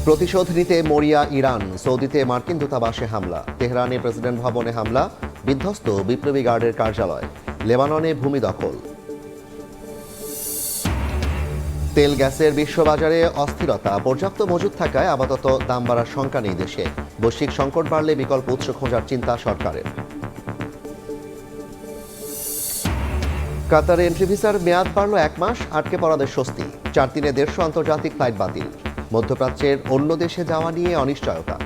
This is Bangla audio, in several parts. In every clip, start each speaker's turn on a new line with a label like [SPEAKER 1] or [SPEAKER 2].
[SPEAKER 1] প্রতিশোধ নিতে মরিয়া ইরান, সৌদিতে মার্কিন দূতাবাসে হামলা, তেহরানে প্রেসিডেন্ট ভবনে হামলা, বিধ্বস্ত বিপ্লবী গার্ডের কার্যালয়, লেবাননে ভূমি দখল। তেল গ্যাসের বিশ্ববাজারে অস্থিরতা, পর্যাপ্ত মজুদ থাকায় আপাতত দাম বাড়ার শঙ্কা নেই দেশে। বৈশ্বিক সংকট বাড়লে বিকল্প উৎস খোঁজার চিন্তা সরকারের। কাতারে এন্ট্রি ভিসার মেয়াদ বাড়ল 1 মাস, আটকে পড়াদের স্বস্তি। 4 দিনে 150 আন্তর্জাতিক ফ্লাইট বাতিল। মধ্যপ্রাচ্যের অন্য দেশে যাওয়া নিয়ে অনিশ্চয়তা।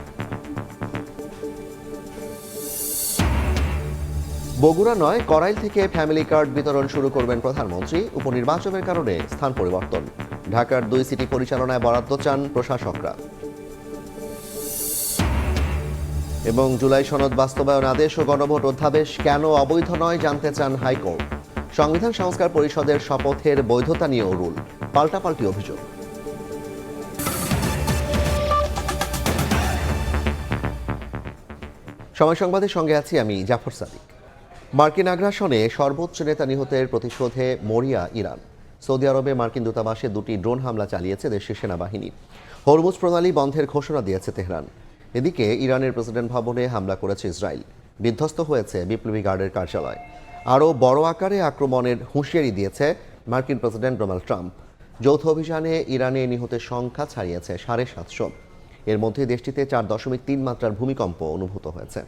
[SPEAKER 1] বগুড়া নয়, করাইল থেকে ফ্যামিলি কার্ড বিতরণ শুরু করবেন প্রধানমন্ত্রী। উপনির্বাচনের কারণে স্থান পরিবর্তন। ঢাকার 2 সিটি পরিচালনায় বরাদ্দ চান প্রশাসকরা। এবং জুলাই সনদ বাস্তবায়ন আদেশ ও গণভোট অধ্যাদেশ কেন অবৈধ নয় জানতে চান হাইকোর্ট। সংবিধান সংস্কার পরিষদের শপথের বৈধতা নিয়েও রুল, পাল্টাপাল্টি অভিযোগ। সময় সংবাদের সঙ্গে আছি আমি জাফর সাদিক। মার্কিন আগ্রাসনে সর্বোচ্চ নেতা নিহতের প্রতিশোধে মরিয়া ইরান। সৌদি আরবে মার্কিন দূতাবাসে 2টি ড্রোন হামলা চালিয়েছে দেশের সেনাবাহিনী। হরমুজ প্রণালী বন্ধের ঘোষণা দিয়েছে তেহরান। এদিকে ইরানের প্রেসিডেন্ট ভবনে হামলা করেছে ইসরায়েল। বিধ্বস্ত হয়েছে বিপ্লবী গার্ডের কার্যালয়। আরও বড় আকারে আক্রমণের হুঁশিয়ারি দিয়েছে মার্কিন প্রেসিডেন্ট ডোনাল্ড ট্রাম্প। যৌথ অভিযানে ইরানে নিহতের সংখ্যা ছাড়িয়েছে 750। এর মধ্যে দেশটিতে 4.3 মাত্রার ভূমিকম্প অনুভূত হয়েছে।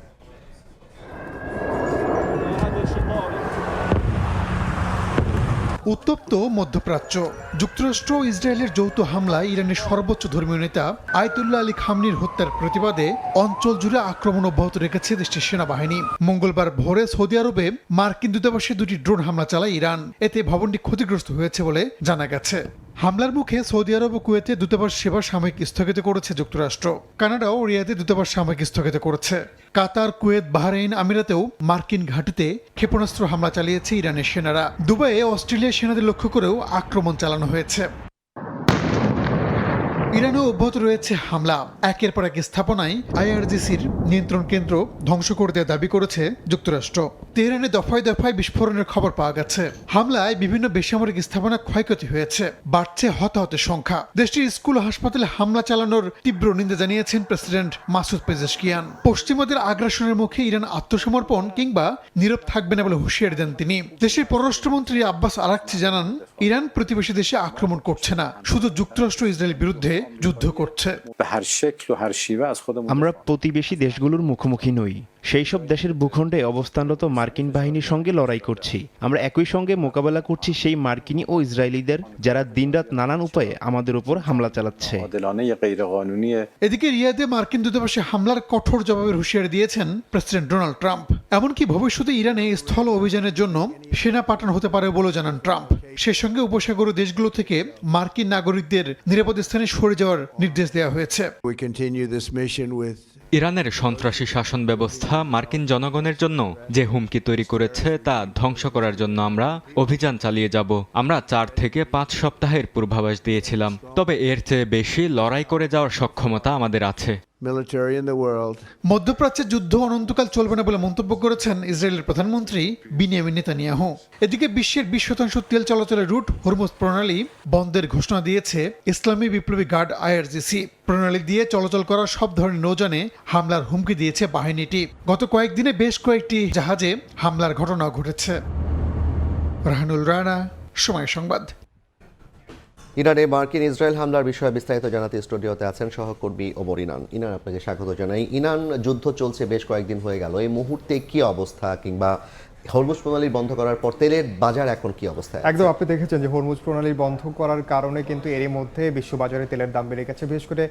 [SPEAKER 2] উত্তপ্ত মধ্যপ্রাচ্য। যুক্তরাষ্ট্র ও ইসরায়েলের যৌথ হামলায় ইরানের সর্বোচ্চ ধর্মীয় নেতা আয়াতুল্লাহ আলী খামনির হত্যার প্রতিবাদে অঞ্চল জুড়ে আক্রমণ অব্যাহত রেখেছে দেশটির সেনাবাহিনী। মঙ্গলবার ভোরে সৌদি আরবে মার্কিন দূতাবাসে 2টি ড্রোন হামলা চালায় ইরান। এতে ভবনটি ক্ষতিগ্রস্ত হয়েছে বলে জানা গেছে। হামলার মুখে সৌদি আরব ও কুয়েতে দূতাবাস সেবা সাময়িক স্থগিত করেছে যুক্তরাষ্ট্র। কানাডা ও রিয়াদে দূতাবাস সাময়িক স্থগিত করেছে। কাতার, কুয়েত, বাহরাইন, আমিরাতেও মার্কিন ঘাঁটিতে ক্ষেপণাস্ত্র হামলা চালিয়েছে ইরানের সেনারা। দুবাইয়ে অস্ট্রেলিয়ার সেনাদের লক্ষ্য করেও আক্রমণ চালানো হয়েছে। ইরানেও অব্যাহত রয়েছে হামলা। একের পর এক স্থাপনায় আইআরজিসির নিয়ন্ত্রণ কেন্দ্র ধ্বংস করে দেওয়ার দাবি করেছে যুক্তরাষ্ট্র। তেহরানে দফায় দফায় বিস্ফোরণের খবর পাওয়া গেছে। হামলায় বিভিন্ন বেসামরিক স্থাপনা ক্ষয়ক্ষতি হয়েছে। বাড়ছে হতাহতের সংখ্যা। দেশটির স্কুল ও হাসপাতালে হামলা চালানোর তীব্র নিন্দা জানিয়েছেন প্রেসিডেন্ট মাসুদ পেজেশকিয়ান। পশ্চিমাদের আগ্রাসনের মুখে ইরান আত্মসমর্পণ কিংবা নীরব থাকবে না বলে হুঁশিয়ারি দেন তিনি। দেশের পররাষ্ট্রমন্ত্রী আব্বাস আরাকচি জানান, ইরান প্রতিবেশী দেশে আক্রমণ করছে না, শুধু যুক্তরাষ্ট্র ইসরায়েলের বিরুদ্ধে যুদ্ধ করছে।
[SPEAKER 3] আমরা প্রতিবেশী দেশগুলোর মুখোমুখি নই, সেই সব দেশের ভূখণ্ডে অবস্থানরত মার্কিন বাহিনীর সঙ্গে লড়াই করছি। আমরা একই সঙ্গে মোকাবেলা করছি সেই মার্কিনী ও ইসরায়েলিদের যারা দিনরাত নানান উপায়ে আমাদের উপর হামলা চালাচ্ছে।
[SPEAKER 2] এদিকে রিয়াদে মার্কিন দূতাবাসে হামলার কঠোর জবাবের হুঁশিয়ারি দিয়েছেন প্রেসিডেন্ট ডোনাল্ড ট্রাম্প। এমনকি ভবিষ্যতে ইরানে স্থল অভিযানের জন্য সেনা পাঠানো হতে পারে বলে জানান ট্রাম্প। সেই সঙ্গে উপসাগরীয় দেশগুলো থেকে মার্কিন নাগরিকদের নিরাপদ স্থানে সরে যাওয়ার নির্দেশ দেওয়া হয়েছে।
[SPEAKER 4] ইরানের সন্ত্রাসী শাসন ব্যবস্থা মার্কিন জনগণের জন্য যে হুমকি তৈরি করেছে তা ধ্বংস করার জন্য আমরা অভিযান চালিয়ে যাব। আমরা 4 থেকে 5 সপ্তাহের পূর্বাভাস দিয়েছিলাম, তবে এর চেয়ে বেশি লড়াই করে যাওয়ার সক্ষমতা আমাদের আছে।
[SPEAKER 2] মধ্যপ্রাচ্যের যুদ্ধ অনন্তকাল চলবে না বলে মন্তব্য করেছেন ইসরায়েলের প্রধানমন্ত্রী বিনিয়ামিন নেতানিয়াহু। এদিকে বিশ্বের 20% তেল চলাচলের রুট হরমুজ প্রণালী বন্ধের ঘোষণা দিয়েছে ইসলামী বিপ্লবী গার্ড আইআরজিসি। প্রণালী দিয়ে চলাচল করা সব ধরনের নৌযানে হামলার হুমকি দিয়েছে বাহিনীটি। গত কয়েকদিনে বেশ কয়েকটি জাহাজে হামলার ঘটনা ঘটেছে। রাহানুল রানা, সময় সংবাদ।
[SPEAKER 1] ইরানে মার্কিন ইসরায়েল হামলার বিষয়ে বিস্তারিত জানাতে স্টুডিওতে আছেন সহকর্মী ওমর ইনান। ইনান, আপনাকে স্বাগত জানাই। ইনান, যুদ্ধ চলছে বেশ কয়েকদিন হয়ে গেল, এই মুহূর্তে কি অবস্থা, কিংবা হরমুজ প্রণালী বন্ধ করার পর তেলের বাজার এখন কি অবস্থায়?
[SPEAKER 5] একদম, আপনি দেখেছেন যে হরমুজ প্রণালী বন্ধ করার কারণে কিন্তু এরই মধ্যে বিশ্ববাজারে তেলের দাম বেড়ে গেছে। বিশেষ করে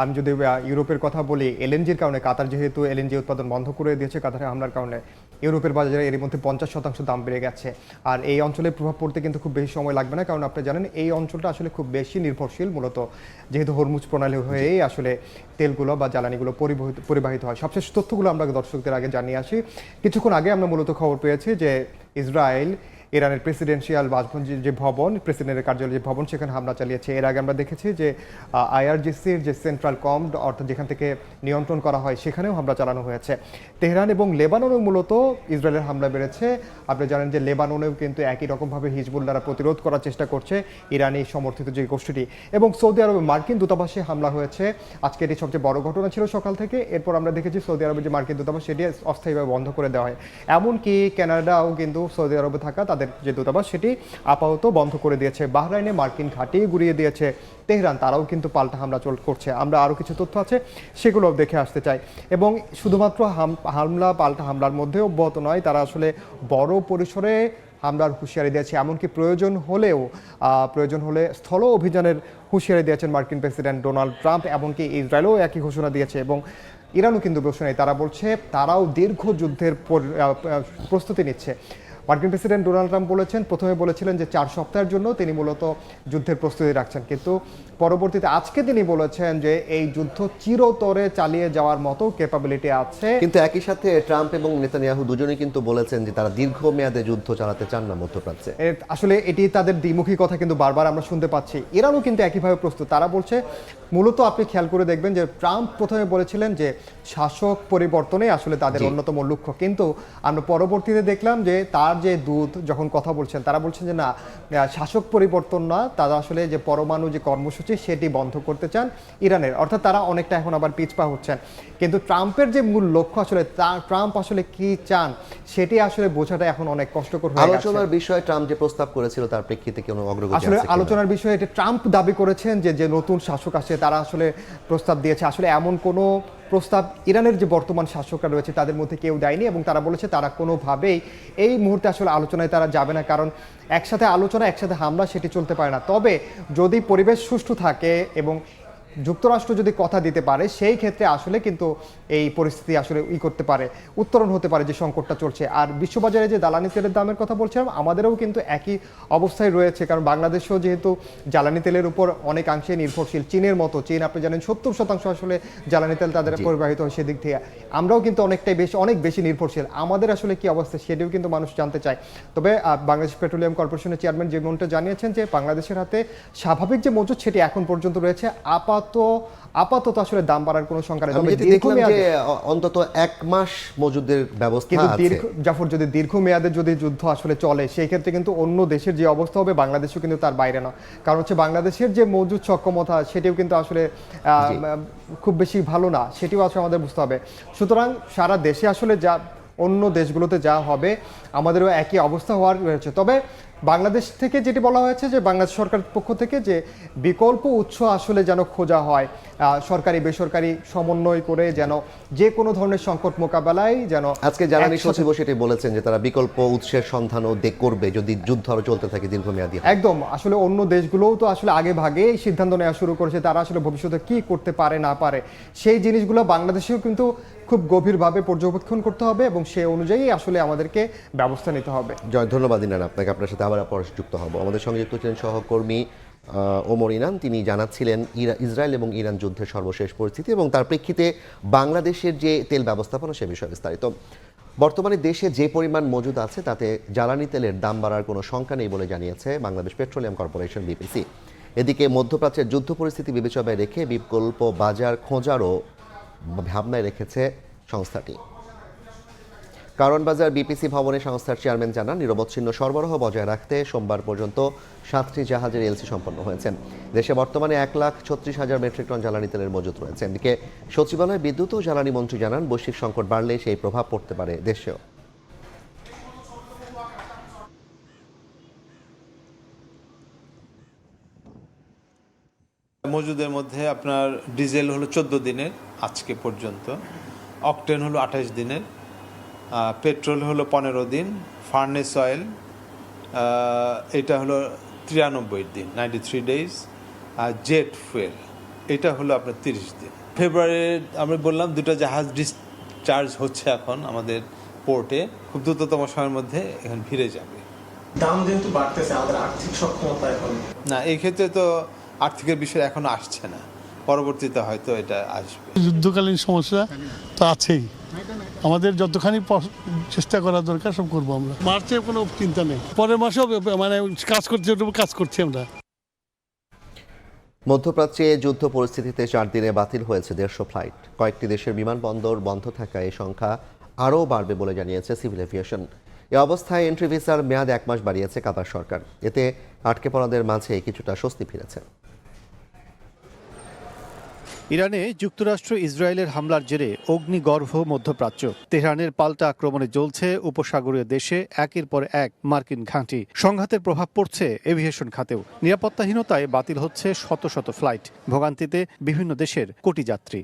[SPEAKER 5] আমি যদি ইউরোপের কথা বলি, এলএনজির কারণে কাতার যেহেতু এলএনজি উৎপাদন বন্ধ করে দিয়েছে কাতারে হামলার কারণে, ইউরোপের বাজারে এরই মধ্যে 50% দাম বেড়ে গেছে। আর এই অঞ্চলে প্রভাব পড়তে কিন্তু খুব বেশি সময় লাগবে না, কারণ আপনি জানেন এই অঞ্চলটা আসলে খুব বেশি নির্ভরশীল মূলত যেহেতু হরমুজ প্রণালী হয়েই আসলে তেলগুলো বা জ্বালানিগুলো পরিবাহিত হয়। সবশেষ তথ্যগুলো আমরা দর্শকদের আগে জানিয়ে আসি। কিছুক্ষণ আগে আমরা মূলত খবর পেয়েছি যে ইসরায়েল ইরানের প্রেসিডেন্সিয়াল বাসভবন যে ভবন, প্রেসিডেন্টের কার্যালয় যে ভবন, সেখানে হামলা চালিয়েছে। এর আগে আমরা দেখেছি যে আইআরজিসির যে সেন্ট্রাল কমান্ড, অর্থাৎ যেখান থেকে নিয়ন্ত্রণ করা হয়, সেখানেও হামলা চালানো হয়েছে। তেহরান এবং লেবাননেও মূলত ইসরায়েলের হামলা বেড়েছে। আপনি জানেন যে লেবাননেও কিন্তু একই রকমভাবে হিজবুল্লাহরা প্রতিরোধ করার চেষ্টা করছে ইরানি সমর্থিত যে গোষ্ঠীটি। এবং সৌদি আরবে মার্কিন দূতাবাসে হামলা হয়েছে। আজকে এটি সবচেয়ে বড় ঘটনা ছিল সকাল থেকে। এরপর আমরা দেখেছি সৌদি আরবের যে মার্কিন দূতাবাস, সেটি অস্থায়ীভাবে বন্ধ করে দেওয়া হয়। এমনকি কানাডাও কিন্তু সৌদি আরবে থাকা তাদের যে দূতাবাস, সেটি আপাতত বন্ধ করে দিয়েছে। বাহরাইনে মার্কিন ঘাঁটি গুড়িয়ে দিয়েছে তেহরান, তারাও কিন্তু পাল্টা হামলা করছে। আমরা আরও কিছু তথ্য আছে, সেগুলো দেখে আসতে চাই। এবং শুধুমাত্র পাল্টা হামলার মধ্যেও অব্যাহত নয়, তারা আসলে বড় পরিসরে হামলার হুঁশিয়ারি দিয়েছে। এমনকি প্রয়োজন হলে স্থল অভিযানের হুঁশিয়ারি দিয়েছেন মার্কিন প্রেসিডেন্ট ডোনাল্ড ট্রাম্প। এমনকি ইসরায়েলও একই ঘোষণা দিয়েছে এবং ইরানও কিন্তু বসে নেই। তারা বলছে তারাও দীর্ঘ যুদ্ধের প্রস্তুতি নিচ্ছে। মার্কিন প্রেসিডেন্ট ডোনাল্ড ট্রাম্প প্রথমে বলেছিলেন যে 4 সপ্তাহের জন্য তিনি মূলত যুদ্ধের প্রস্তুতি রাখছেন, কিন্তু পরবর্তীতে আজকে তিনি বলেছেন যে এই যুদ্ধ চিরতরে চালিয়ে যাওয়ার মতো ক্যাপাবিলিটি আছে।
[SPEAKER 1] কিন্তু একই সাথে ট্রাম্প এবং নেতানিয়াহু দুজনেই কিন্তু বলেছেন যে তারা দীর্ঘমেয়াদে যুদ্ধ চালাতে চান না মধ্যপ্রাচ্যে।
[SPEAKER 5] আসলে এটি তাদের দ্বিমুখী কথা কিন্তু বারবার আমরা শুনতে পাচ্ছি। ইরানও কিন্তু একইভাবে প্রস্তুত। তারা বলছে, মূলত আপনি খেয়াল করে দেখবেন যে ট্রাম্প প্রথমে বলেছিলেন যে শাসক পরিবর্তনে আসলে তাদের অন্যতম লক্ষ্য, কিন্তু আমরা পরবর্তীতে দেখলাম যে তার যে দূত যখন কথা বলছেন, তারা বলছেন যে না, শাসক পরিবর্তন না, তারা আসলে যে পরমাণু যে কর্মসূচি সেটি বন্ধ করতে চান ইরানের। অর্থাৎ তারা অনেকটা এখন আবার পিছপা হচ্ছেন। কিন্তু ট্রাম্পের যে মূল লক্ষ্য, আসলে ট্রাম্প আসলে কি চান সেটি আসলে বোঝাটা এখন অনেক কষ্টকর হয়ে গেছে।
[SPEAKER 1] আলোচনার বিষয়ে ট্রাম্প যে প্রস্তাব করেছিল তার প্রেক্ষিতে কোনো অগ্রগতি আছে
[SPEAKER 5] আসলে
[SPEAKER 1] কিনা?
[SPEAKER 5] আলোচনার বিষয়ে এটা ট্রাম্প দাবি করেছেন যে নতুন শাসক আসে, তারা আসলে প্রস্তাব দিয়েছে। আসলে এমন কোনো প্রস্তাব ইরানের যে বর্তমান শাসকরা রয়েছে তাদের মধ্যে কেউ দেয়নি, এবং তারা বলেছে তারা কোনোভাবেই এই মুহূর্তে আসলে আলোচনায় তারা যাবে না, কারণ একসাথে আলোচনা একসাথে হামলা সেটি চলতে পারে না। তবে যদি পরিবেশ সুষ্ঠু থাকে এবং যুক্তরাষ্ট্র যদি কথা দিতে পারে, সেই ক্ষেত্রে আসলে কিন্তু এই পরিস্থিতি আসলে করতে পারে, উত্তরণ হতে পারে যে সংকটটা চলছে। আর বিশ্ববাজারে যে জ্বালানি তেলের দামের কথা বলছিলাম, আমাদেরও কিন্তু একই অবস্থায় রয়েছে, কারণ বাংলাদেশও যেহেতু জ্বালানি তেলের উপর অনেকাংশে নির্ভরশীল। চীনের মতো, চীন আপনি জানেন 70% আসলে জ্বালানি তেল তাদের পরিবাহিত হয়, সেদিক থেকে আমরাও কিন্তু অনেক বেশি নির্ভরশীল। আমাদের আসলে কি অবস্থা সেটিও কিন্তু মানুষ জানতে চায়। তবে বাংলাদেশ পেট্রোলিয়াম কর্পোরেশনের চেয়ারম্যান যেমনটা জানিয়েছেন যে বাংলাদেশের হাতে স্বাভাবিক যে মজুদ সেটি এখন পর্যন্ত রয়েছে। আপাতত আসলে দাম বাড়ার কোনো সংখ্যা নেই।
[SPEAKER 1] আমি দেখলাম যে অন্তত 1 মাস মজুদের ব্যবস্থা আছে।
[SPEAKER 5] জাফর, যদি দীর্ঘমেয়াদে যদি যুদ্ধ আসলে চলে, সেই ক্ষেত্রে কিন্তু অন্য দেশের যে অবস্থা হবে, বাংলাদেশও কিন্তু তার বাইরে না। কারণ হচ্ছে বাংলাদেশের যে মজুদ সক্ষমতা সেটিও কিন্তু আসলে খুব বেশি ভালো না, সেটিও আসলে আমাদের বুঝতে হবে। সুতরাং সারা দেশে আসলে যা অন্য দেশগুলোতে যা হবে, আমাদেরও একই অবস্থা হওয়ার রয়েছে। তবে বাংলাদেশ থেকে যেটি বলা হয়েছে যে বাংলাদেশ সরকারের পক্ষ থেকে যে বিকল্প উৎস আসলে যেন খোঁজা হয়, সরকারি বেসরকারি সমন্বয় করে যেন যে কোনো ধরনের সংকট মোকাবেলায় যেন।
[SPEAKER 1] আজকে জ্বালানি সচিব সেটি বলেছেন যে তারা বিকল্প উৎসের সন্ধানও করবে যদি যুদ্ধ আরো চলতে থাকে দীর্ঘমেয়াদী।
[SPEAKER 5] একদম, আসলে অন্য দেশগুলোও তো আসলে আগে ভাগে সিদ্ধান্ত নেওয়া শুরু করেছে, তারা আসলে ভবিষ্যতে কি করতে পারে না পারে সেই জিনিসগুলো বাংলাদেশেও কিন্তু খুব গভীরভাবে পর্যবেক্ষণ করতে হবে, এবং সেই অনুযায়ী আসলে আমাদেরকে ব্যবস্থা নিতে হবে।
[SPEAKER 1] জয়, ধন্যবাদ ইনান আপনাকে। আপনার সাথে আবার যুক্ত হব। আমাদের সঙ্গে যুক্ত ছিলেন সহকর্মী ওমর ইনান। তিনি জানাচ্ছিলেন ইসরায়েল এবং ইরান যুদ্ধের সর্বশেষ পরিস্থিতি এবং তার প্রেক্ষিতে বাংলাদেশের যে তেল ব্যবস্থাপনা সে বিষয়ে বিস্তারিত। বর্তমানে দেশে যে পরিমাণ মজুদ আছে তাতে জ্বালানি তেলের দাম বাড়ার কোনো শঙ্কা নেই বলে জানিয়েছে বাংলাদেশ পেট্রোলিয়াম কর্পোরেশন, বিপিসি। এদিকে মধ্যপ্রাচ্যের যুদ্ধ পরিস্থিতি বিবেচনায় রেখে বিকল্প বাজার খোঁজারও ভাবনায় রেখেছে সংস্থাটি। কারণ বাজার বিপিসি ভবনে সংস্থার চেয়ারম্যান জানান, নিরবচ্ছিন্ন সরবরাহ বজায় রাখতে সোমবার পর্যন্ত 7টি জাহাজের এলসি সম্পন্ন হয়েছে। দেশে বর্তমানে 1,36,000 মেট্রিক টন জ্বালানি তেলের মজুত রয়েছে। এদিকে সচিবালয় বিদ্যুৎ ও জ্বালানি মন্ত্রী জানান, বৈশ্বিক সংকট বাড়লে সেই প্রভাব পড়তে পারে দেশেও।
[SPEAKER 6] মজুদের মধ্যে আপনার ডিজেল হলো 14 দিনের আজকে পর্যন্ত, অকটেন হলো 28 দিনের, পেট্রোল হলো 15 দিন, ফার্নেস অয়েল এটা হলো 93 দিন, 93 ডেজ, আর জেট ফুয়েল এটা হলো আপনার 30 দিন। ফেব্রুয়ারি আমরা বললাম 2টা জাহাজ ডিসচার্জ হচ্ছে এখন আমাদের পোর্টে, খুব দ্রুততম সময়ের মধ্যে এখন ফিরে যাবে।
[SPEAKER 7] দাম যেহেতু বাড়তেছে, আমাদের আর্থিক সক্ষমতা এখন
[SPEAKER 6] না, এই ক্ষেত্রে তো আর্থিকের বিষয় এখনো আসছে না, পরবর্তীতে হয়তো এটা আসবে।
[SPEAKER 7] যুদ্ধকালীন সমস্যা তো আছেই, আমাদের যতখানি চেষ্টা করা দরকার সব করবো আমরা। মার্চে কোনো চিন্তা নেই, পরের মাসেও মানে কাজ করছি আমরা।
[SPEAKER 1] মধ্যপ্রাচ্যে যুদ্ধ পরিস্থিতিতে 4 দিনে বাতিল হয়েছে 150 ফ্লাইট। কয়েকটি দেশের বিমানবন্দর বন্ধ থাকায় এই সংখ্যা আরও বাড়বে বলে জানিয়েছে সিভিল এভিয়েশন। এ অবস্থায় এন্ট্রি ভিসার মেয়াদ 1 মাস বাড়িয়েছে কাতার সরকার। এতে আটকে পড়াদের মাঝে কিছুটা স্বস্তি ফিরেছে।
[SPEAKER 8] ইরানে যুক্তরাষ্ট্র ইসরায়েলের হামলার জেরে অগ্নিগর্ভ মধ্যপ্রাচ্য। তেহরানের পাল্টা আক্রমণে জ্বলছে উপসাগরীয় দেশে একের পর এক মার্কিন ঘাঁটি। সংঘাতের প্রভাব পড়ছে এভিয়েশন খাতেও। নিরাপত্তাহীনতায় বাতিল হচ্ছে শত শত ফ্লাইট, ভোগান্তিতে বিভিন্ন দেশের কোটি যাত্রী।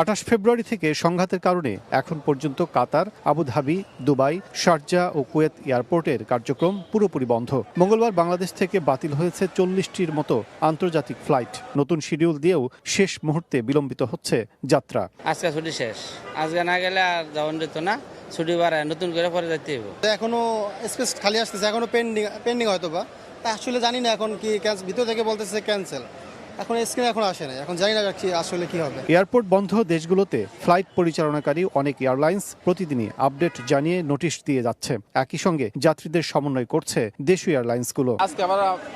[SPEAKER 8] 28 ফেব্রুয়ারি থেকে সংঘাতের কারণে এখন পর্যন্ত কাতার, আবুধাবি, দুবাই, শারজাহ ও কুয়েত এয়ারপোর্টের কার্যক্রম পুরোপুরি বন্ধ। মঙ্গলবার বাংলাদেশ থেকে বাতিল হয়েছে 40টির মতো আন্তর্জাতিক ফ্লাইট। নতুন শিডিউল দিয়েও শেষ মুহূর্তে বিলম্বিত হচ্ছে যাত্রা।
[SPEAKER 9] আজকে ছুটি শেষ, আজকে না গেলে আর যাওয়া যেত না, ছুটি বাড়ায় নতুন করে পরে যাইতে হবে।
[SPEAKER 10] এখনো স্পেস খালি আসতেছে, এখনো পেন্ডিং হয়তো বা, আসলে জানি না এখন কি ভিতর থেকে বলতেছে ক্যান্সেল, এখন স্ক্রিন এখন আসে না, এখন জানি না আসলে কি হবে।
[SPEAKER 8] এয়ারপোর্ট বন্ধ দেশগুলোতে ফ্লাইট পরিচালনাকারী অনেক এয়ারলাইন্স প্রতিদিনই আপডেট জানিয়ে নোটিশ দিয়ে যাচ্ছে। একই সঙ্গে যাত্রীদের সমন্বয় করছে দেশীয় এয়ারলাইন্সগুলো।
[SPEAKER 11] আজকে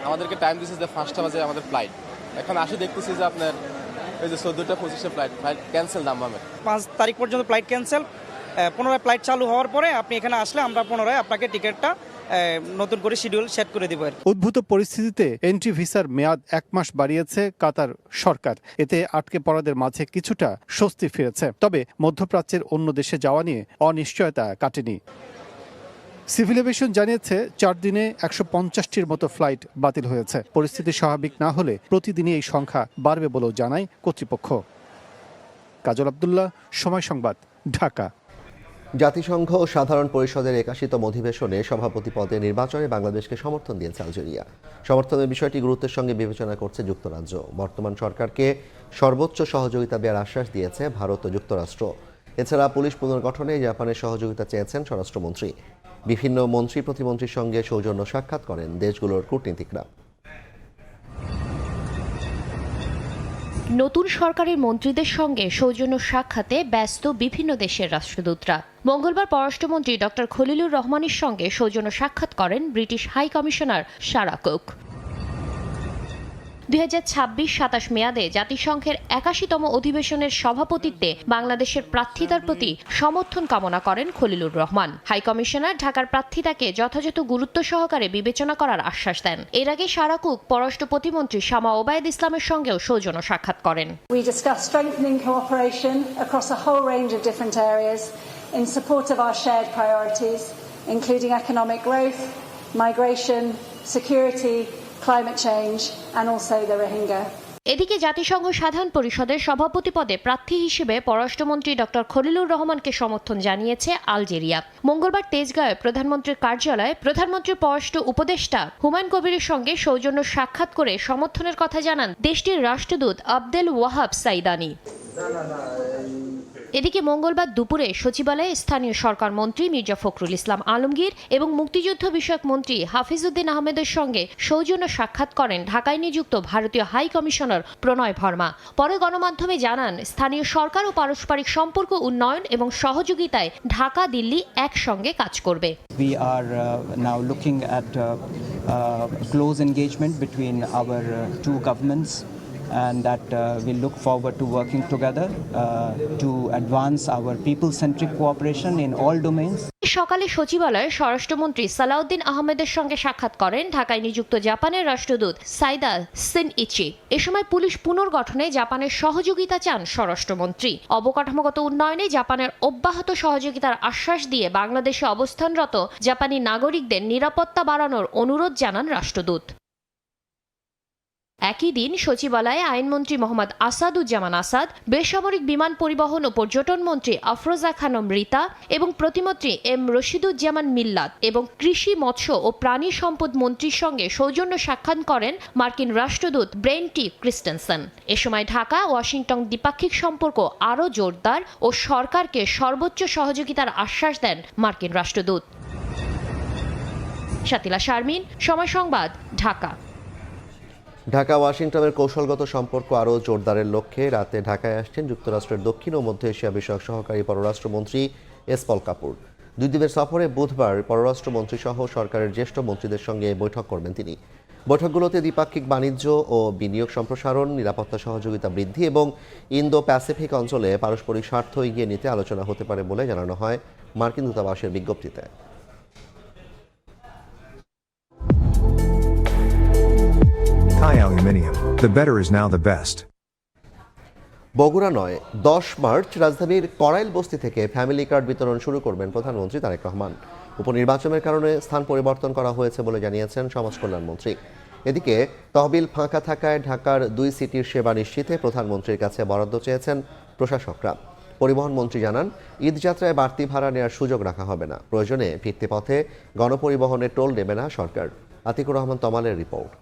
[SPEAKER 11] আমাদেরকে টাইম দিচ্ছে যে 5টা বাজে আমাদের ফ্লাইট, এখন আসি দেখতেছি যে আপনার এই যে 14টা 25 ফ্লাইট ক্যান্সেল নামবে।
[SPEAKER 12] 5 তারিখ পর্যন্ত ফ্লাইট ক্যান্সেল। পুনরায় ফ্লাইট চালু হওয়ার পরে আপনি এখানে আসলে আমরা পুনরায় আপনাকে টিকিটটা নতুন করে শিডিউল সেট করে দিব।
[SPEAKER 8] উদ্ভূত পরিস্থিতিতে এন্ট্রি ভিসার মেয়াদ 1 মাস বাড়িয়েছে কাতার সরকার। এতে আটকে পড়াদের মাঝে কিছুটা স্বস্তি ফিরেছে। তবে মধ্যপ্রাচ্যের অন্য দেশে যাওয়া নিয়ে অনিশ্চয়তা কাটেনি। সিভিল এভিয়েশন জানিয়েছে 4 দিনে 150টির মতো ফ্লাইট বাতিল হয়েছে। পরিস্থিতি স্বাভাবিক না হলে প্রতিদিনই এই সংখ্যা বাড়বে বলেও জানায় কর্তৃপক্ষ। কাজল আব্দুল্লাহ, সময় সংবাদ, ঢাকা।
[SPEAKER 1] জাতিসংঘ সাধারণ পরিষদের 81তম অধিবেশনে সভাপতি পদে নির্বাচনে বাংলাদেশকে সমর্থন দিয়েছে আলজেরিয়া। সমর্থনের বিষয়টি গুরুত্বের সঙ্গে বিবেচনা করছে যুক্তরাজ্য। বর্তমান সরকারকে সর্বোচ্চ সহযোগিতা দেওয়ার আশ্বাস দিয়েছে ভারত ও যুক্তরাষ্ট্র। এছাড়া পুলিশ পুনর্গঠনে জাপানের সহযোগিতা চেয়েছেন স্বরাষ্ট্রমন্ত্রী। বিভিন্ন মন্ত্রী প্রতিমন্ত্রীর সঙ্গে সৌজন্য সাক্ষাৎ করেন দেশগুলোর কূটনীতিকরা।
[SPEAKER 13] নতুন সরকারের মন্ত্রীদের সঙ্গে সৌজন্য সাক্ষাতে ব্যস্ত বিভিন্ন দেশের রাষ্ট্রদূতরা। মঙ্গলবার পররাষ্ট্রমন্ত্রী ডক্টর খলিলুর রহমানের সঙ্গে সৌজন্য সাক্ষাৎ করেন British high commissioner Sarah Cook. 2026-27 মেয়াদে জাতিসংঘের 81তম অধিবেশনের সভাপতিত্বে বাংলাদেশের প্রার্থিতার প্রতি সমর্থন কামনা করেন খলিলুর রহমান। হাই কমিশনার ঢাকার প্রার্থিতাকে যথাযথ গুরুত্ব সহকারে বিবেচনা করার আশ্বাস দেন। এর আগে সারা কুক পররাষ্ট্র প্রতিমন্ত্রী শামা ওবায়দ ইসলামের সঙ্গেও সৌজন্য সাক্ষাৎ করেন।
[SPEAKER 14] We discussed strengthening cooperation across a whole range of different areas in support of our shared priorities, including economic growth, migration, security, climate change and also the Rohingya.
[SPEAKER 13] এদিকে জাতিসংঘ সাধারণ পরিষদের সভাপতি পদে প্রার্থী হিসেবে পররাষ্ট্রমন্ত্রী ডক্টর খলিলুর রহমানকে সমর্থন জানিয়েছে আলজেরিয়া। মঙ্গলবার তেজগাঁওয়ে প্রধানমন্ত্রীর কার্যালয়ে প্রধানমন্ত্রীর পররাষ্ট্র উপদেষ্টা হুমায়ুন কবিরের সঙ্গে সৌজন্য সাক্ষাৎ করে সমর্থনের কথা জানান দেশটির রাষ্ট্রদূত আবদেল ওয়াহাব সাইদানি। এদিকে মঙ্গলবার দুপুরে সচিবালয়ে স্থানীয় সরকার মন্ত্রী মির্জা ফখরুল ইসলাম আলমগীর এবং মুক্তিযুদ্ধ বিষয়ক মন্ত্রী হাফিজউদ্দিন আহমেদের সঙ্গে সৌজন্য সাক্ষাৎ করেন ঢাকায় নিযুক্ত ভারতীয় হাই কমিশনার প্রণয় ভার্মা। পরে গণমাধ্যমে জানান স্থানীয় সরকার ও পারস্পরিক সম্পর্ক উন্নয়ন এবং সহযোগিতায় ঢাকা দিল্লি একসঙ্গে কাজ করবে।
[SPEAKER 15] We are now looking at close engagement between our two governments, and that we look forward to working together to advance our people-centric cooperation in all domains.
[SPEAKER 13] সকালে সচিবালয়ে স্বরাষ্ট্রমন্ত্রী সালাউদ্দিন আহমেদের সঙ্গে সাক্ষাৎ করেন ঢাকায় নিযুক্ত জাপানের রাষ্ট্রদূত সাইদা সিনইচি। এ সময় পুলিশ পুনর্গঠনে জাপানের সহযোগিতা চান স্বরাষ্ট্রমন্ত্রী। অবকাঠামোগত উন্নয়নে জাপানের অব্যাহত সহযোগিতার আশ্বাস দিয়ে বাংলাদেশে অবস্থানরত জাপানি নাগরিকদের নিরাপত্তা বাড়ানোর অনুরোধ জানান রাষ্ট্রদূত। একই দিন সচিবালয়ে আইনমন্ত্রী মোহাম্মদ আসাদুজ্জামান আসাদ, বেসামরিক বিমান পরিবহন ও পর্যটন মন্ত্রী আফরোজা খানম রিতা এবং প্রতিমন্ত্রী এম রশিদুজ্জামান মিল্লাত এবং কৃষি, মৎস্য ও প্রাণী সম্পদ মন্ত্রীর সঙ্গে সৌজন্য সাক্ষাৎ করেন মার্কিন রাষ্ট্রদূত ব্রেন টি ক্রিস্টেনসেন। এ সময় ঢাকা ওয়াশিংটন দ্বিপাক্ষিক সম্পর্ক আরও জোরদার ও সরকারকে সর্বোচ্চ সহযোগিতার আশ্বাস দেন মার্কিন রাষ্ট্রদূত। শাতিলা শারমিন, সময় সংবাদ, ঢাকা।
[SPEAKER 1] ঢাকা ওয়াশিংটনের কৌশলগত সম্পর্ক আরও জোরদারের লক্ষ্যে রাতে ঢাকায় আসছেন যুক্তরাষ্ট্রের দক্ষিণ ও মধ্য এশিয়া বিষয়ক সহকারী পররাষ্ট্রমন্ত্রী এস পল কাপুর। 2 দিনের সফরে বুধবার পররাষ্ট্রমন্ত্রী সহ সরকারের জ্যেষ্ঠ মন্ত্রীদের সঙ্গে বৈঠক করবেন তিনি। বৈঠকগুলোতে দ্বিপাক্ষিক বাণিজ্য ও বিনিয়োগ সম্প্রসারণ, নিরাপত্তা সহযোগিতা বৃদ্ধি এবং ইন্দো প্যাসিফিক অঞ্চলে পারস্পরিক স্বার্থ এগিয়ে নিতে আলোচনা হতে পারে বলে জানানো হয় মার্কিন দূতাবাসের বিজ্ঞপ্তিতে।
[SPEAKER 16] Thai Aluminium. The better is now the best.
[SPEAKER 1] Bogura নয়, 10 মার্চ রাজধানীর কড়াইল বস্তি থেকে ফ্যামিলি কার্ড বিতরণ শুরু করবেন প্রধানমন্ত্রী তারেক রহমান। উপনির্বাচনের কারণে স্থান পরিবর্তন করা হয়েছে বলে জানিয়েছেন সমাজ কল্যাণমন্ত্রী। এদিকে তহবিল ফাঁকা থাকায় ঢাকার 2 সিটির সেবা নিশ্চিতে প্রধানমন্ত্রীর কাছে বরাদ্দ চেয়েছেন প্রশাসকরা। পরিবহন মন্ত্রী জানান, ঈদযাত্রায় বাড়তি ভাড়া নেওয়ার সুযোগ রাখা হবে না। প্রয়োজনে ভিত্তিপথে গণপরিবহনে টোল নেবে না সরকার। আতিকুর রহমান তমালের রিপোর্ট।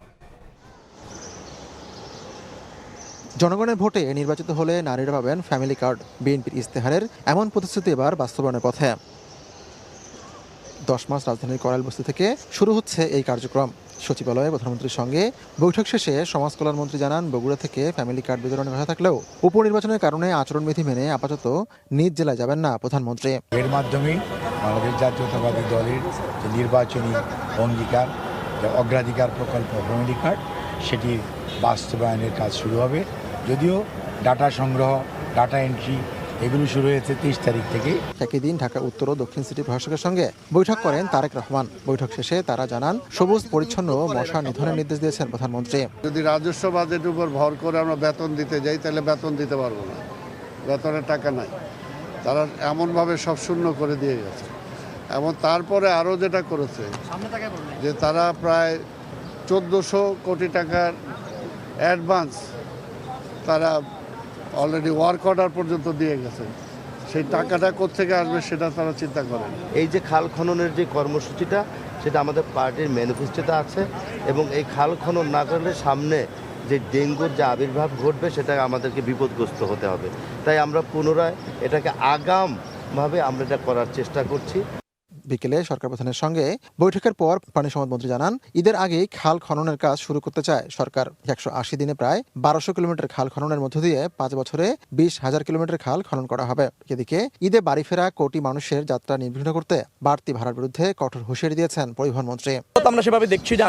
[SPEAKER 17] জনগণের ভোটে নির্বাচিত হলে নারীরা পাবেন ফ্যামিলি কার্ড। বিএনপির ইস্তেহারের এমন প্রতিশ্রুতি এবার বাস্তবায়নের পথে। 10 মার্চ রাজধানীর কড়াইল বস্তি থেকে শুরু হচ্ছে এই কার্যক্রম। সচিবালয়ে প্রধানমন্ত্রীর সঙ্গে বৈঠক শেষে সমাজ কল্যাণমন্ত্রী জানান, বগুড়া থেকে ফ্যামিলি কার্ড বিতরণের কথা থাকলেও উপনির্বাচনের কারণে আচরণবিধি মেনে আপাতত নিজ জেলায় যাবেন না প্রধানমন্ত্রী।
[SPEAKER 18] এর মাধ্যমে বাংলাদেশ জাতীয়তাবাদী দলের যে নির্বাচনী অঙ্গীকার, যে অগ্রাধিকার প্রকল্প ফ্যামিলি কার্ড, সেটি বাস্তবায়নের কাজ শুরু হবে। যদিও ডাটা সংগ্রহ, ডাটা এন্ট্রি এগুলো শুরু হয়েছে 23 তারিখ থেকে।
[SPEAKER 17] একই দিন ঢাকা উত্তর ও দক্ষিণ সিটি প্রশাসকের সঙ্গে বৈঠক করেন তারেক রহমান। বৈঠক শেষে তারা জানান, সবুজ পরিচ্ছন্ন মশা নিধনের নির্দেশ দিয়েছেন প্রধানমন্ত্রী।
[SPEAKER 7] যদি রাজস্ব বাজেটের উপর ভর করে আমরা বেতন দিতে যাই, তাহলে বেতন দিতে পারবো না, বেতনের টাকা নাই। তারা এমনভাবে সব শূন্য করে দিয়ে গেছে। এবং তারপরে আরও যেটা করেছে যে তারা প্রায় 1400 কোটি টাকার অ্যাডভান্স তারা অলরেডি ওয়ার্ক অর্ডার পর্যন্ত দিয়ে গেছে। সেই টাকাটা কোত্থেকে আসবে সেটা তারা চিন্তা করেন।
[SPEAKER 19] এই যে খাল খননের যে কর্মসূচিটা, সেটা আমাদের পার্টির ম্যানিফেস্টোতে আছে এবং এই খাল খনন না করলে সামনে যে ডেঙ্গুর যে আবির্ভাব ঘটবে সেটা আমাদেরকে বিপদগ্রস্ত হতে হবে। তাই আমরা পুনরায় এটাকে আগামভাবে আমরা এটা করার চেষ্টা করছি।
[SPEAKER 17] বিকেলে সরকার প্রধানের সঙ্গে বৈঠকের পর পানি সম্পদ মন্ত্রী জানান, ঈদের আগেই খাল খননের কাজ শুরু করতে চায় সরকার। 180 দিনে প্রায় 1200 কিলোমিটার খাল খননের মধ্য দিয়ে 5 বছরে 20,000 কিলোমিটার খাল খনন করা হবে। এদিকে ঈদে বাড়ি ফেরা কোটি মানুষের যাত্রা নির্বিঘ্ন করতে বাড়তি ভাড়ার বিরুদ্ধে কঠোর হুঁশিয়ারি দিয়েছেন পরিবহন মন্ত্রী।
[SPEAKER 20] আমরা সেভাবে দেখছি যে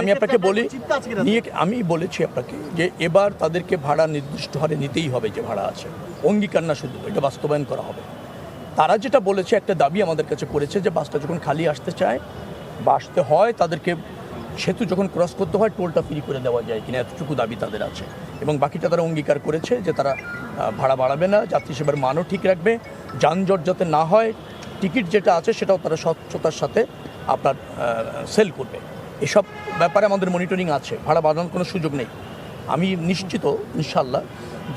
[SPEAKER 20] আমি বলেছি আপনাকে যে এবার তাদেরকে ভাড়া নির্দিষ্ট হারে নিতেই হবে। যে ভাড়া আছে অঙ্গীকার না, শুধু এটা বাস্তবায়ন করা হবে। তারা যেটা বলেছে, একটা দাবি আমাদের কাছে করেছে যে বাসটা যখন খালি আসতে চায় বা আসতে হয়, তাদেরকে সেতু যখন ক্রস করতে হয় টোলটা ফ্রি করে দেওয়া যায় কিনা, এতটুকু দাবি তাদের আছে। এবং বাকিটা তারা অঙ্গীকার করেছে যে তারা ভাড়া বাড়াবে না, যাত্রী সেবার মানও ঠিক রাখবে, যানজট যাতে না হয়, টিকিট যেটা আছে সেটাও তারা স্বচ্ছতার সাথে আপনার সেল করবে। এসব ব্যাপারে আমাদের মনিটরিং আছে, ভাড়া বাড়ানোর কোনো সুযোগ নেই। আমি নিশ্চিত ইনশাল্লাহ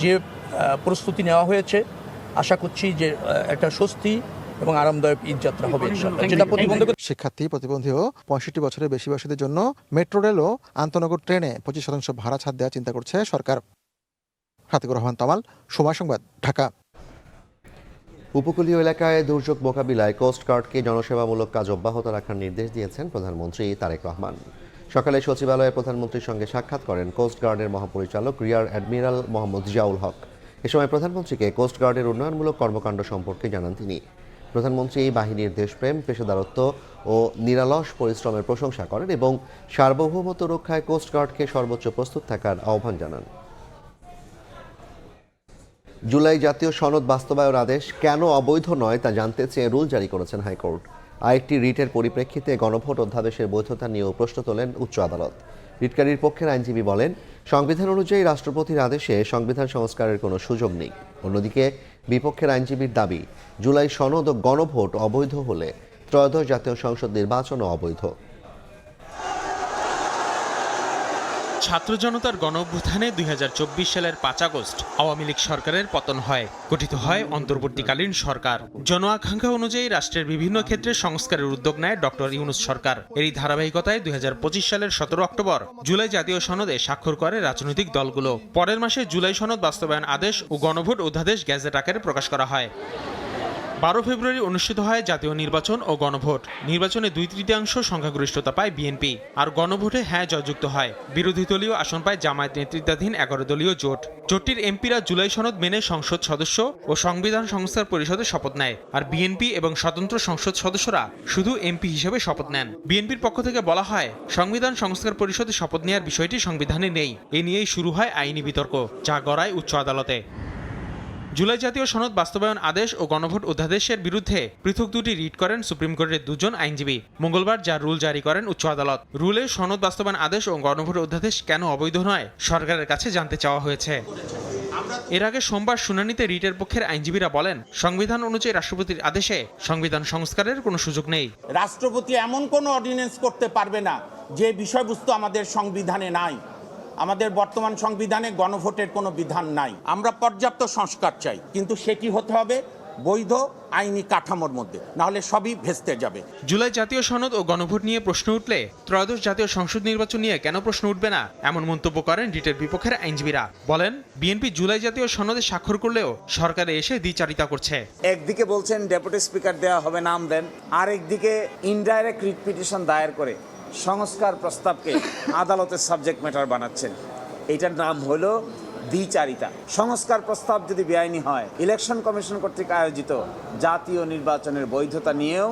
[SPEAKER 20] যে প্রস্তুতি নেওয়া হয়েছে, আশা করছি যে একটা স্বস্তি এবং আরামদায়ক ঈদযাত্রা হবে ইনশাআল্লাহ। যেটা প্রতিবন্ধক
[SPEAKER 17] শিক্ষার্থী, প্রতিবন্ধী ও 65 বছরের বেশি বয়সীদের জন্য মেট্রো রেল ও আন্তনগর ট্রেনে 25% ভাড়া ছাড় দেওয়ার চিন্তা করছে সরকার। আতিকুর রহমান তমাল, সময় সংবাদ, ঢাকা।
[SPEAKER 1] উপকূলীয় এলাকায় দুর্যোগ মোকাবিলায় কোস্টগার্ডকে জনসেবামূলক কাজ অব্যাহত রাখার নির্দেশ দিয়েছেন প্রধানমন্ত্রী তারেক রহমান। সকালে সচিবালয়ে প্রধানমন্ত্রীর সঙ্গে সাক্ষাৎ করেন কোস্টগার্ডের মহাপরিচালক রিয়ার অ্যাডমিরাল মোহাম্মদ জিয়াউল হক। এ সময় প্রধানমন্ত্রীকে কোস্টগার্ডের উন্নয়নমূলক কর্মকাণ্ড সম্পর্কে জানান তিনি। প্রধানমন্ত্রী এই বাহিনীর দেশপ্রেম, পেশাদারত্ব ও নিরলস পরিশ্রমের প্রশংসা করেন এবং সার্বভৌমত্ব রক্ষায় কোস্টগার্ডকে সর্বোচ্চ প্রস্তুত থাকার আহ্বান জানান। জুলাই জাতীয় সনদ বাস্তবায়ন আদেশ কেন অবৈধ নয় তা জানতে চেয়ে রুল জারি করেছেন হাইকোর্ট। আরেকটি রিটের পরিপ্রেক্ষিতে গণভোট অধ্যাদেশের বৈধতা নিয়েও প্রশ্ন তোলেন উচ্চ আদালত। রিটকারীর পক্ষের আইনজীবী বলেন, সংবিধান অনুযায়ী রাষ্ট্রপতির আদেশে সংবিধান সংস্কারের কোনো সুযোগ নেই। অন্যদিকে বিপক্ষের আইনজীবীর দাবি, জুলাই সনদ ও গণভোট অবৈধ হলে ত্রয়োদশ জাতীয় সংসদ নির্বাচনও অবৈধ।
[SPEAKER 21] ছাত্র জনতার গণঅভ্যুত্থানে 2024 সালের 5 আগস্ট আওয়ামী লীগ সরকারের পতন হয়, গঠিত হয় অন্তর্বর্তীকালীন সরকার। জন আকাঙ্ক্ষা অনুযায়ী রাষ্ট্রের বিভিন্ন ক্ষেত্রে সংস্কারের উদ্যোগ নেয় ডক্টর ইউনূস সরকার। এরই ধারাবাহিকতায় 2025 সালের 17 অক্টোবর জুলাই জাতীয় সনদে স্বাক্ষর করে রাজনৈতিক দলগুলো। পরের মাসে জুলাই সনদ বাস্তবায়ন আদেশ ও গণভোট অধ্যাদেশ গেজেট আকারে প্রকাশ করা হয়। 12 ফেব্রুয়ারি অনুষ্ঠিত হয় জাতীয় নির্বাচন ও গণভোট। নির্বাচনে 2/3 সংখ্যাগরিষ্ঠতা পায় বিএনপি, আর গণভোটে হ্যাঁ জয়যুক্ত হয়। বিরোধী দলীয় আসন পায় জামায়াত নেতৃত্বাধীন 11 দলীয় জোট। জোটটির এমপিরা জুলাই সনদ মেনে সংসদ সদস্য ও সংবিধান সংস্কার পরিষদে শপথ নেয়, আর বিএনপি এবং স্বতন্ত্র সংসদ সদস্যরা শুধু এমপি হিসেবে শপথ নেন। বিএনপির পক্ষ থেকে বলা হয়, সংবিধান সংস্কার পরিষদে শপথ নেওয়ার বিষয়টি সংবিধানে নেই। এ নিয়েই শুরু হয় আইনি বিতর্ক, যা গড়ায় উচ্চ আদালতে। জুলাই জাতীয় সনদ বাস্তবায়ন আদেশ ও গণভোট অধ্যাদেশের বিরুদ্ধে পৃথক দুটি রিট করেন সুপ্রিম কোর্টের 2 জন আইনজীবী। মঙ্গলবার যা রুল জারি করেন উচ্চ আদালত। রুলে সনদ বাস্তবায়ন আদেশ ও গণভোট অধ্যাদেশ কেন অবৈধ নয় সরকারের কাছে জানতে চাওয়া হয়েছে। এর আগে সোমবার শুনানিতে রিটের পক্ষের আইনজীবীরা বলেন, সংবিধান অনুযায়ী রাষ্ট্রপতির আদেশে সংবিধান সংস্কারের কোনো সুযোগ নেই।
[SPEAKER 3] রাষ্ট্রপতি এমন কোনো অর্ডিন্যান্স করতে পারবে না যে বিষয়বস্তু আমাদের সংবিধানে নাই। আমাদের বর্তমান সংবিধানে গণভোটের কোনো বিধান নাই। আমরা পর্যাপ্ত সংস্কার চাই, কিন্তু সেটি হতে হবে বৈধ আইনি কাঠামোর মধ্যে, নাহলে সবই ভেস্তে যাবে।
[SPEAKER 21] জুলাই জাতীয় সনদ ও গণভোট নিয়ে প্রশ্ন উঠলে ত্রয়োদশ জাতীয় সংসদ নির্বাচন নিয়ে কেন প্রশ্ন উঠবে না, এমন মন্তব্য করেন রিটের বিপক্ষের আইনজীবীরা। বলেন, বিএনপি জুলাই জাতীয় সনদে স্বাক্ষর করলেও সরকারে এসে দ্বিচারিতা করছে।
[SPEAKER 22] একদিকে বলছেন ডেপুটি স্পিকার দেওয়া হবে, নাম দেন, আর একদিকে ইনডাইরেক্ট রিট পিটিশন দায়ের করে সংস্কার প্রস্তাবকে আদালতের সাবজেক্ট ম্যাটার বানাচ্ছেন। এটার নাম হলো দ্বিচারিতা। সংস্কার প্রস্তাব যদি বেআইনি হয়, ইলেকশন কমিশন কর্তৃক আয়োজিত জাতীয় নির্বাচনের বৈধতা নিয়েও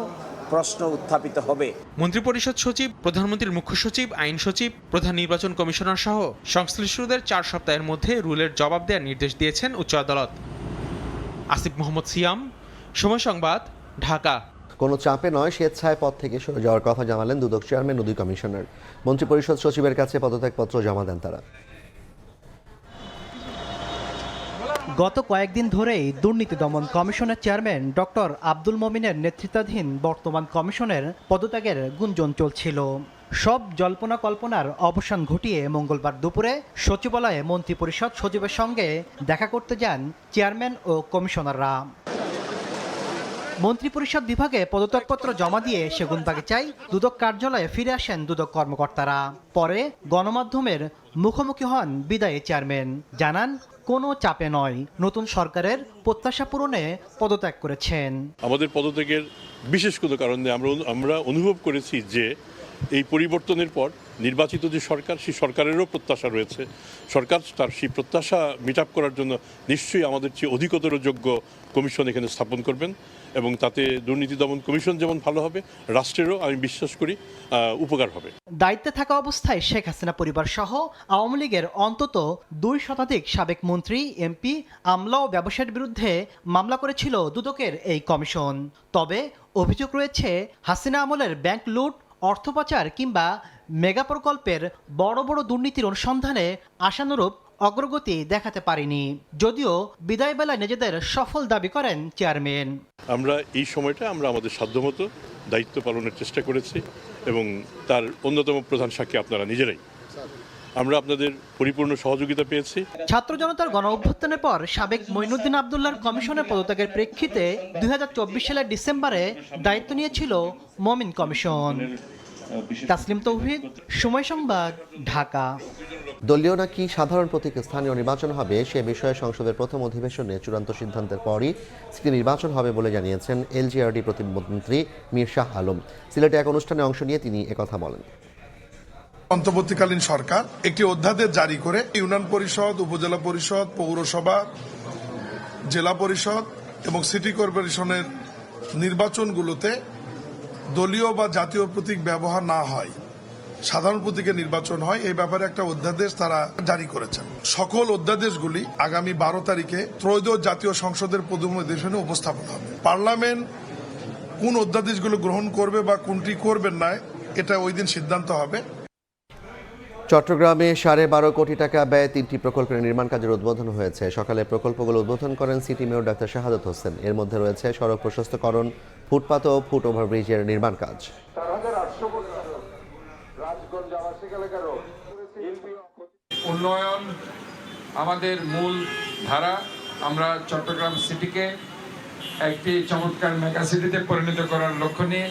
[SPEAKER 22] প্রশ্ন উত্থাপিত হবে।
[SPEAKER 21] মন্ত্রিপরিষদ সচিব, প্রধানমন্ত্রীর মুখ্য সচিব, আইন সচিব, প্রধান নির্বাচন কমিশনার সহ সংশ্লিষ্টদের 4 সপ্তাহের মধ্যে রুলের জবাব দেওয়ার নির্দেশ দিয়েছেন উচ্চ আদালত। আসিফ মোহাম্মদ সিয়াম, সময় সংবাদ, ঢাকা।
[SPEAKER 1] কোনো চাপে নয়, স্বেচ্ছায় পদ থেকে সরে যাওয়ার কথা জানালেন দুদক চেয়ারম্যান ও 2 কমিশনার। মন্ত্রিপরিষদ সচিবের কাছে পদত্যাগপত্র জমা দেন তারা।
[SPEAKER 23] গত কয়েকদিন ধরেই দুর্নীতি দমন কমিশনের চেয়ারম্যান ডক্টর আব্দুল মমিনের নেতৃত্বাধীন বর্তমান কমিশনের পদত্যাগের গুঞ্জন চলছিল। সব জল্পনা কল্পনার অবসান ঘটিয়ে মঙ্গলবার দুপুরে সচিবালয়ে মন্ত্রিপরিষদ সচিবের সঙ্গে দেখা করতে যান চেয়ারম্যান ও কমিশনাররা। মন্ত্রিপরিষদ বিভাগে পদত্যাগপত্র জমা দিয়ে সেগুনবাগিচায় দুদক কার্যালয়ে ফিরে আসেন দুদক কর্মকর্তারা। পরে গণমাধ্যমের মুখোমুখি হন বিদায়ী চেয়ারম্যান, জানান কোনো চাপে নয়, নতুন সরকারের প্রত্যাশা পূরণে পদত্যাগ করেছেন।
[SPEAKER 24] আমাদের পদত্যাগের বিশেষ কোনো কারণ নেই। আমরা অনুভব করেছি যে এই পরিবর্তনের পর নির্বাচিত যে সরকার, সেই সরকারেরও প্রত্যাশা রয়েছে। সরকার তার সেই প্রত্যাশা মিট আপ করার জন্য নিশ্চয়ই আমাদের চেয়ে অধিকতর যোগ্য কমিশন এখানে স্থাপন করবেন, এবং তাতে দুর্নীতি দমন কমিশন যেমন ভালো হবে, রাষ্ট্রেরও আমি বিশ্বাস করি উপকার হবে।
[SPEAKER 23] দায়িত্বে থাকা অবস্থায় শেখ হাসিনা পরিবার সহ আওয়ামী লীগের অন্তত 2 শতাধিক সাবেক মন্ত্রী, এমপি, আমলা ও ব্যবসায়ীর বিরুদ্ধে মামলা করেছিল দুদকের এই কমিশন। তবে অভিযোগ রয়েছে, হাসিনা আমলের ব্যাংক লুট, অর্থ পাচার কিংবা মেগা প্রকল্পের বড় বড় দুর্নীতির অনুসন্ধানে আশানুরূপ অগ্রগতি দেখাতে পারেনি। যদিও বিদায় বেলায় নিজেদের সফল দাবি করেন চেয়ারম্যান।
[SPEAKER 24] আমরা এই সময়টা আমাদের সাধ্যমতো দায়িত্ব পালনের চেষ্টা করেছি, এবং তার অন্যতম প্রধান সাক্ষী আপনারা নিজেরাই। আমরা আপনাদের পরিপূর্ণ সহযোগিতা পেয়েছি।
[SPEAKER 23] ছাত্র জনতার গণ অভ্যুত্থানের পর সাবেক মঈনুদ্দিন আবদুল্লাহর কমিশনের পদত্যাগের প্রেক্ষিতে 2024 সালের ডিসেম্বরে দায়িত্ব নিয়েছিল মমিন কমিশন। তাসলিম তৌহিদ, সময় সংবাদ, ঢাকা।
[SPEAKER 1] দলীয় নাকি সাধারণ প্রতীকে স্থানীয় নির্বাচন হবে সে বিষয়ে সংসদের প্রথম অধিবেশনে চূড়ান্ত সিদ্ধান্তের পরই সিটি নির্বাচন হবে বলে জানিয়েছেন এলজিআরডি প্রতিমন্ত্রী মীর শাহ আলম। সিলেটে এক অনুষ্ঠানে অংশ নিয়ে তিনি একথা বলেন।
[SPEAKER 25] অন্তর্বর্তীকালীন সরকার একটি অধ্যাদেশ জারি করে ইউনিয়ন পরিষদ, উপজেলা পরিষদ, পৌরসভা, জেলা পরিষদ এবং সিটি কর্পোরেশনের নির্বাচনগুলোতে দলীয় বা জাতীয় প্রতীক ব্যবহার না হয়, সাধারণ প্রতীকে নির্বাচন হয়, এই ব্যাপারে একটা অধ্যাদেশ তারা জারি করেছেন। সকল অধ্যাদেশগুলি আগামী 12 তারিখে ত্রয়োদশ জাতীয় সংসদের প্রথম অধিবেশনে উপস্থাপন হবে। পার্লামেন্ট কোন অধ্যাদেশগুলো গ্রহণ করবে বা কোনটি করবেন না, এটা ওই দিন সিদ্ধান্ত হবে।
[SPEAKER 1] চট্টগ্রামে 12.5 কোটি টাকা ব্যয়ে 3টি প্রকল্পের নির্মাণ কাজের উদ্বোধন হয়েছে। সকালে প্রকল্পগুলো উদ্বোধন করেন city mayor doctor Shahadat Hossain. এর মধ্যে রয়েছে সড়ক প্রশস্তকরণ, ফুটপাত ও ফুট ওভারব্রিজের নির্মাণ কাজ।
[SPEAKER 26] উন্নয়ন আমাদের মূল ধারা। আমরা চট্টগ্রাম সিটিকে একটি চমৎকার মেগা সিটিতে পরিণত করার লক্ষ্য নিয়ে,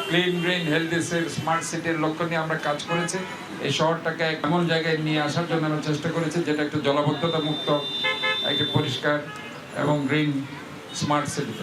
[SPEAKER 26] clean, green, healthy, safe, smart সিটির লক্ষ্য নিয়ে আমরা কাজ করেছি। এই শহরটাকে এমন জায়গায় নিয়ে আসার জন্য আমরা চেষ্টা করেছি যেটা একটু জলাবদ্ধতা মুক্ত, একটি পরিষ্কার এবং গ্রিন স্মার্ট সিটি।